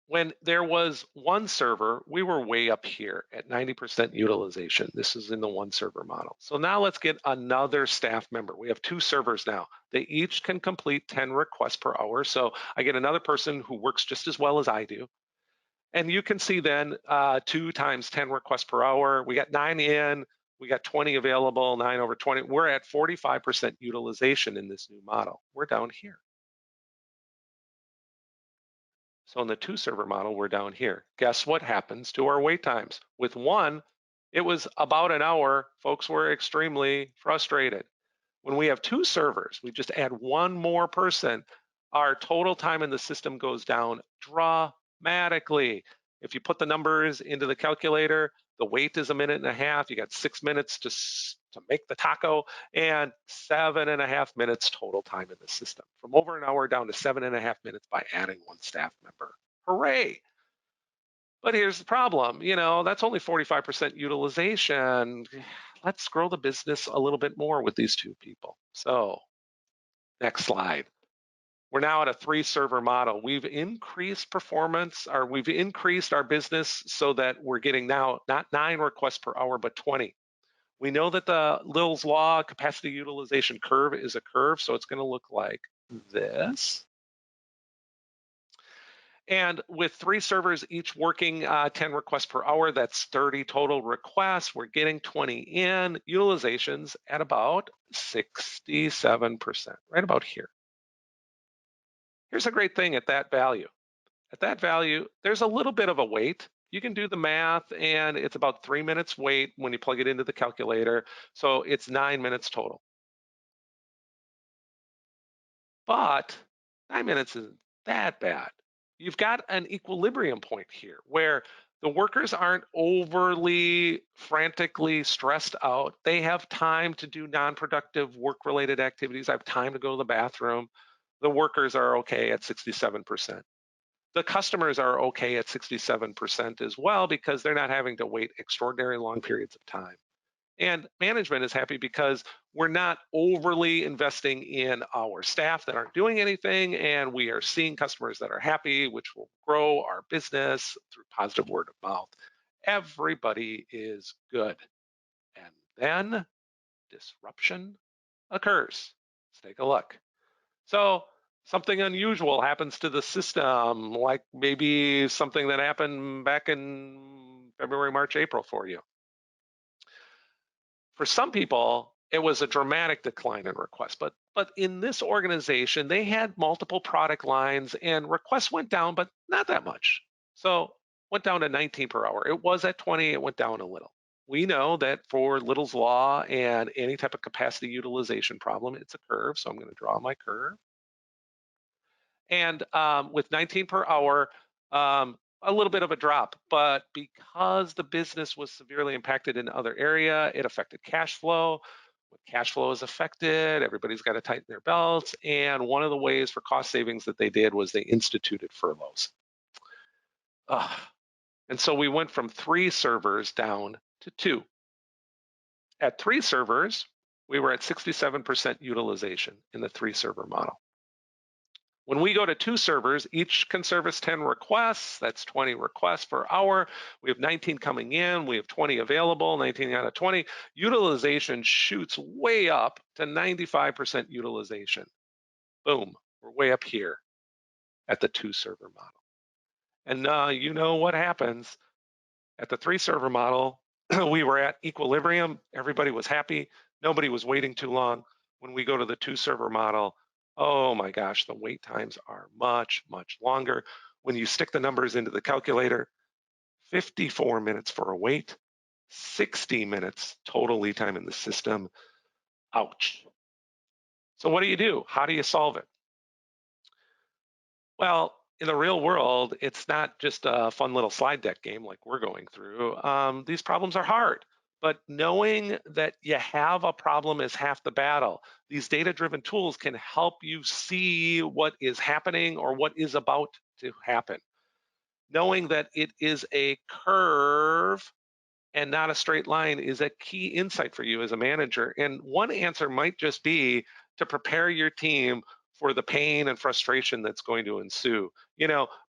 When there was one server, we were way up here at 90% utilization. This is in the one server model. So now let's get another staff member. We have 2 servers now. They each can complete 10 requests per hour. So I get another person who works just as well as I do. And you can see then 2 times 10 requests per hour. We got 9 in, we got 20 available, 9 over 20. We're at 45% utilization in this new model. We're down here. So in the 2 server model, we're down here. Guess what happens to our wait times? With 1, it was about an hour. Folks were extremely frustrated. When we have 2 servers, we just add 1 more person, our total time in the system goes down dramatically. If you put the numbers into the calculator, the wait is 1.5 minutes. You got 6 minutes to make the taco and 7.5 minutes total time in the system. From over an hour down to 7.5 minutes by adding 1 staff member. Hooray! But here's the problem, that's only 45% utilization. Let's grow the business a little bit more with these 2 people. So next slide. We're now at a 3 server model. We've increased performance, or we've increased our business so that we're getting now not 9 requests per hour, but 20. We know that the Lil's law capacity utilization curve is a curve, so it's going to look like this. And with 3 servers each working 10 requests per hour, that's 30 total requests. We're getting 20 in, utilizations at about 67%, right about here. Here's a great thing at that value. At that value, there's a little bit of a wait. You can do the math, and it's about 3 minutes wait when you plug it into the calculator. So it's 9 minutes total. But 9 minutes isn't that bad. You've got an equilibrium point here where the workers aren't overly frantically stressed out. They have time to do non-productive work-related activities. I have time to go to the bathroom. The workers are okay at 67%. The customers are okay at 67% as well because they're not having to wait extraordinary long periods of time. And management is happy because we're not overly investing in our staff that aren't doing anything, and we are seeing customers that are happy, which will grow our business through positive word of mouth. Everybody is good. And then disruption occurs. Let's take a look. So something unusual happens to the system, like maybe something that happened back in February, March, April for you. For some people, it was a dramatic decline in requests, but in this organization, they had multiple product lines and requests went down, but not that much. So went down to 19 per hour. It was at 20, it went down a little. We know that for Little's Law and any type of capacity utilization problem, it's a curve. So I'm going to draw my curve. And with 19 per hour, a little bit of a drop, but because the business was severely impacted in other area, it affected cash flow. When cash flow is affected, everybody's got to tighten their belts. And one of the ways for cost savings that they did was they instituted furloughs. And so we went from 3 servers down to 2. At 3 servers, we were at 67% utilization in the 3 server model. When we go to 2 servers, each can service 10 requests. That's 20 requests per hour. We have 19 coming in. We have 20 available, 19 out of 20. Utilization shoots way up to 95% utilization. Boom, we're way up here at the 2 server model. And you know what happens. At the 3 server model, we were at equilibrium. Everybody was happy. Nobody was waiting too long. When we go to the 2 server model, oh my gosh, the wait times are much, much longer. When you stick the numbers into the calculator, 54 minutes for a wait, 60 minutes total lead time in the system. Ouch. So what do you do? How do you solve it? Well, in the real world, it's not just a fun little slide deck game like we're going through. These problems are hard, but knowing that you have a problem is half the battle. These data driven tools can help you see what is happening or what is about to happen. Knowing that it is a curve and not a straight line is a key insight for you as a manager. And one answer might just be to prepare your team for the pain and frustration that's going to ensue.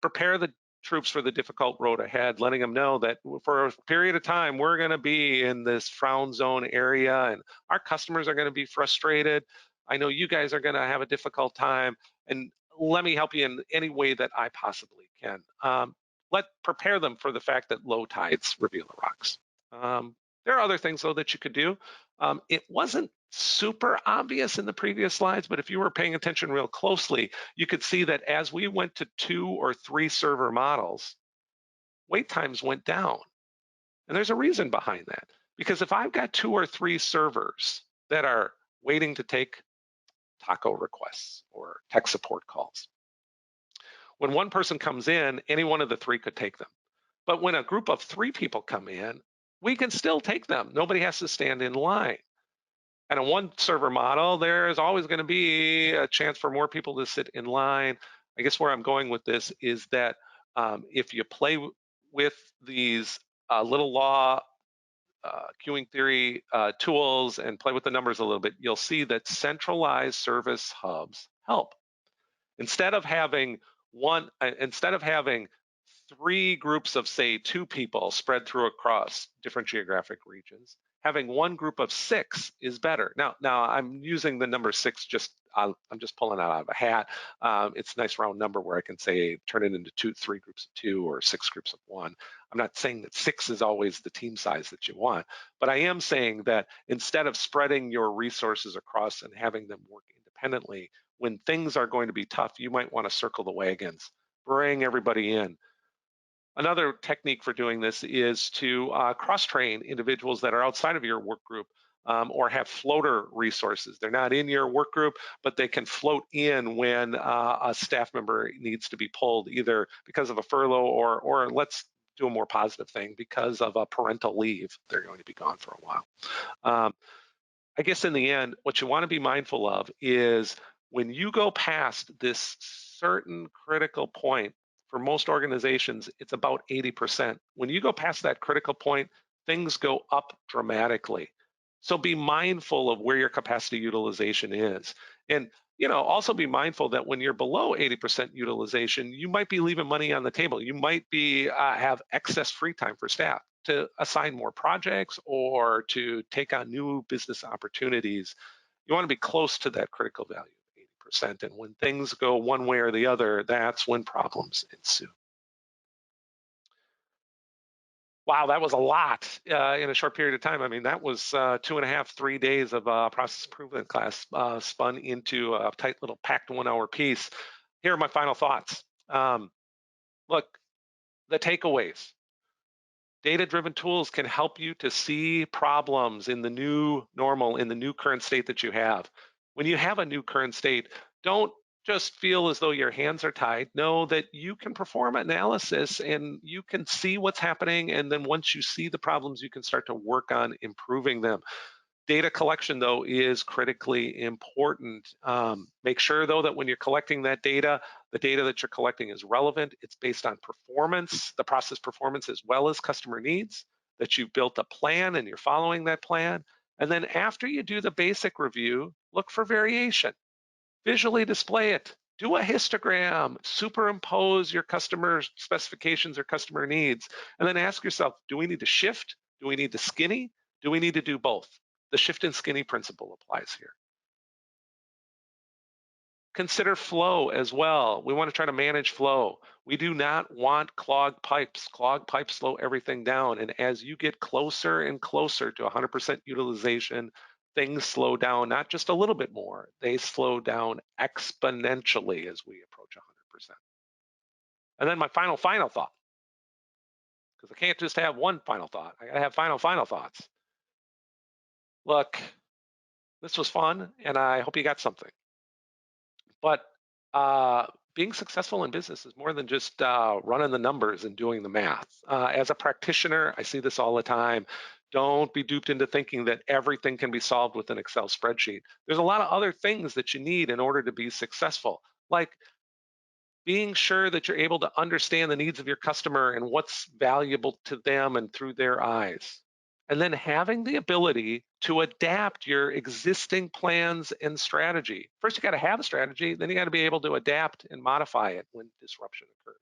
Prepare the troops for the difficult road ahead, letting them know that for a period of time, we're going to be in this frown zone area and our customers are going to be frustrated. I know you guys are going to have a difficult time, and let me help you in any way that I possibly can. Let prepare them for the fact that low tides reveal the rocks. There are other things, though, that you could do. It wasn't super obvious in the previous slides, but if you were paying attention real closely, you could see that as we went to 2 or 3 server models, wait times went down. And there's a reason behind that. Because if I've got 2 or 3 servers that are waiting to take taco requests or tech support calls, when one person comes in, any one of the 3 could take them. But when a group of 3 people come in, we can still take them. Nobody has to stand in line. And in one server model, there's always going to be a chance for more people to sit in line. I guess where I'm going with this is that if you play with these little law queuing theory tools and play with the numbers a little bit, you'll see that centralized service hubs help. Instead of having 3 groups of, say, 2 people spread through across different geographic regions, having one group of 6 is better. Now I'm using the number 6 I'm just pulling it out of a hat. It's a nice round number where I can say turn it into 3 groups of 2 or 6 groups of 1. I'm not saying that 6 is always the team size that you want, but I am saying that instead of spreading your resources across and having them work independently, when things are going to be tough, you might want to circle the wagons, bring everybody in. Another technique for doing this is to cross-train individuals that are outside of your work group or have floater resources. They're not in your work group, but they can float in when a staff member needs to be pulled, either because of a furlough or let's do a more positive thing, because of a parental leave. They're going to be gone for a while. I guess in the end, what you want to be mindful of is when you go past this certain critical point, for most organizations, it's about 80%. When you go past that critical point, things go up dramatically. So be mindful of where your capacity utilization is. And also be mindful that when you're below 80% utilization, you might be leaving money on the table. You might be have excess free time for staff to assign more projects or to take on new business opportunities. You want to be close to that critical value of 80%. And when things go one way or the other, that's when problems ensue. Wow, that was a lot in a short period of time. I mean, that was 2.5, 3 days of process improvement class spun into a tight little packed 1 hour piece. Here are my final thoughts. Look, the takeaways. Data-driven tools can help you to see problems in the new normal, in the new current state that you have. When you have a new current state, don't just feel as though your hands are tied. Know that you can perform analysis and you can see what's happening. And then once you see the problems, you can start to work on improving them. Data collection, though, is critically important. Make sure, though, that when you're collecting that data, the data that you're collecting is relevant. It's based on performance, the process performance, as well as customer needs, that you've built a plan and you're following that plan. And then after you do the basic review, look for variation. Visually display it. Do a histogram, superimpose your customer specifications or customer needs, and then ask yourself, do we need to shift? Do we need to skinny? Do we need to do both? The shift and skinny principle applies here. Consider flow as well. We want to try to manage flow. We do not want clogged pipes. Clogged pipes slow everything down. And as you get closer and closer to 100% utilization, things slow down not just a little bit more, they slow down exponentially as we approach 100%. And then my final thought, because I can't just have one final thought. I got to have final thoughts. Look, This was fun, and I hope you got something. But uh, being successful in business is more than just running the numbers and doing the math. As a practitioner, I see this all the time. Don't be duped into thinking that everything can be solved with an Excel spreadsheet. There's a lot of other things that you need in order to be successful, like being sure that you're able to understand the needs of your customer and what's valuable to them and through their eyes. And then having the ability to adapt your existing plans and strategy. First, you got to have a strategy, then you got to be able to adapt and modify it when disruption occurs.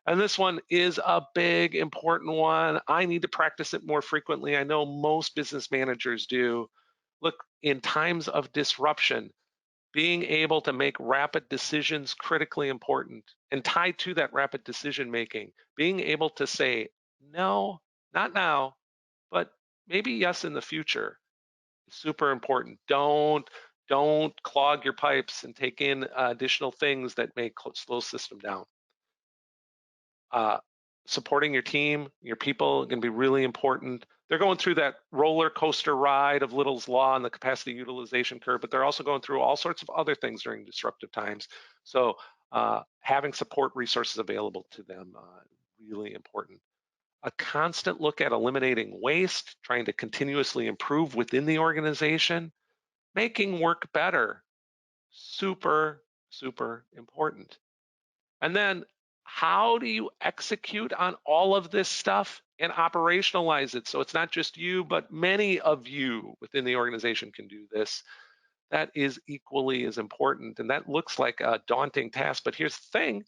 And this one is a big, important one. I need to practice it more frequently. I know most business managers do. Look, in times of disruption, being able to make rapid decisions critically important, and tied to that rapid decision making, being able to say no, not now, but maybe yes in the future is super important. Don't clog your pipes and take in additional things that may slow the system down. uh, Supporting your team, your people, can be really important. They're going through that roller coaster ride of Little's Law and the capacity utilization curve, but they're also going through all sorts of other things during disruptive times. So having support resources available to them, really important. A constant look at eliminating waste, trying to continuously improve within the organization, making work better, super, super important. And then how do you execute on all of this stuff and operationalize it so it's not just you, but many of you within the organization can do this? That is equally as important. And that looks like a daunting task. But here's the thing,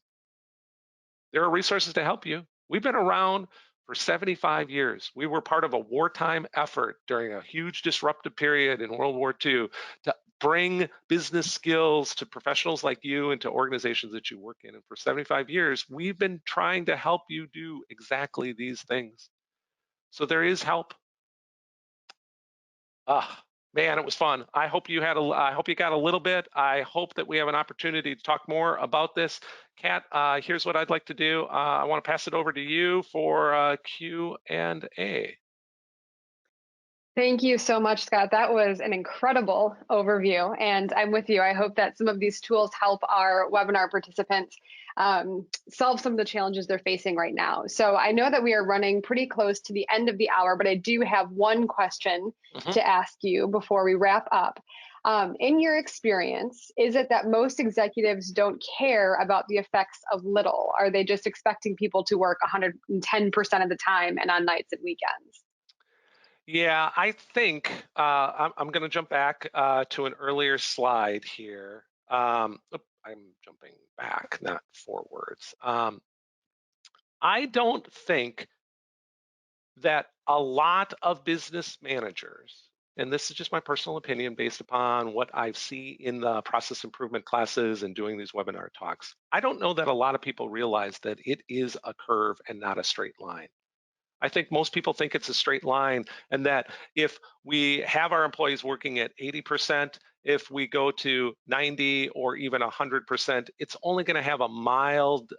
there are resources to help you. We've been around for 75 years. We were part of a wartime effort during a huge disruptive period in World War II to bring business skills to professionals like you and to organizations that you work in. And for 75 years, we've been trying to help you do exactly these things. So there is help. Ah, man, it was fun. I hope you got a little bit. I hope that we have an opportunity to talk more about this. Kat, here's what I'd like to do. I want to pass it over to you for Q&A. Thank you so much, Scott. That was an incredible overview. And I'm with you. I hope that some of these tools help our webinar participants solve some of the challenges they're facing right now. So I know that we are running pretty close to the end of the hour, but I do have one question to ask you before we wrap up. In your experience, is it that most executives don't care about the effects of little? Are they just expecting people to work 110% of the time and on nights and weekends? Yeah, I think I'm going to jump back to an earlier slide here. I'm jumping back, not forwards. I don't think that a lot of business managers, and this is just my personal opinion based upon what I see in the process improvement classes and doing these webinar talks, I don't know that a lot of people realize that it is a curve and not a straight line. I think most people think it's a straight line, and that if we have our employees working at 80%, if we go to 90 or even 100%, it's only going to have a mild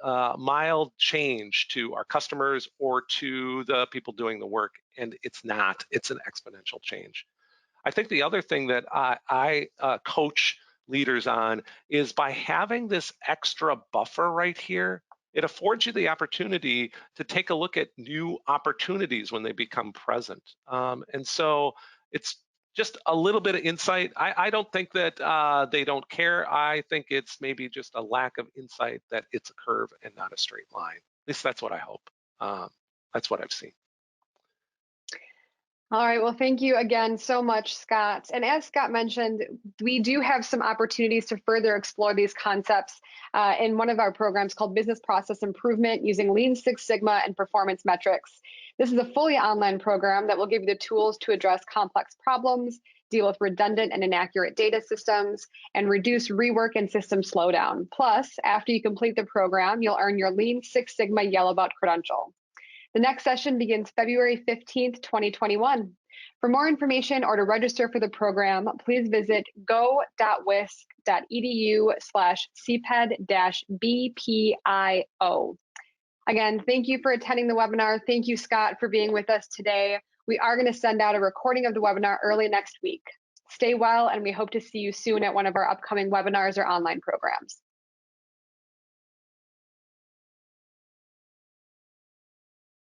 change to our customers or to the people doing the work, and it's not. It's an exponential change. I think the other thing that I coach leaders on is by having this extra buffer right here, it affords you the opportunity to take a look at new opportunities when they become present. And so it's just a little bit of insight. I don't think that they don't care. I think it's maybe just a lack of insight that it's a curve and not a straight line. At least that's what I hope. That's what I've seen. All right, well, thank you again so much, Scott. And as Scott mentioned, we do have some opportunities to further explore these concepts in one of our programs called Business Process Improvement using Lean Six Sigma and performance metrics. This is a fully online program that will give you the tools to address complex problems, deal with redundant and inaccurate data systems, and reduce rework and system slowdown. Plus, after you complete the program, you'll earn your Lean Six Sigma Yellow Belt credential. The next session begins February 15th, 2021. For more information or to register for the program, please visit go.wisc.edu/CPED-BPIO. Again, thank you for attending the webinar. Thank you, Scott, for being with us today. We are going to send out a recording of the webinar early next week. Stay well, and we hope to see you soon at one of our upcoming webinars or online programs.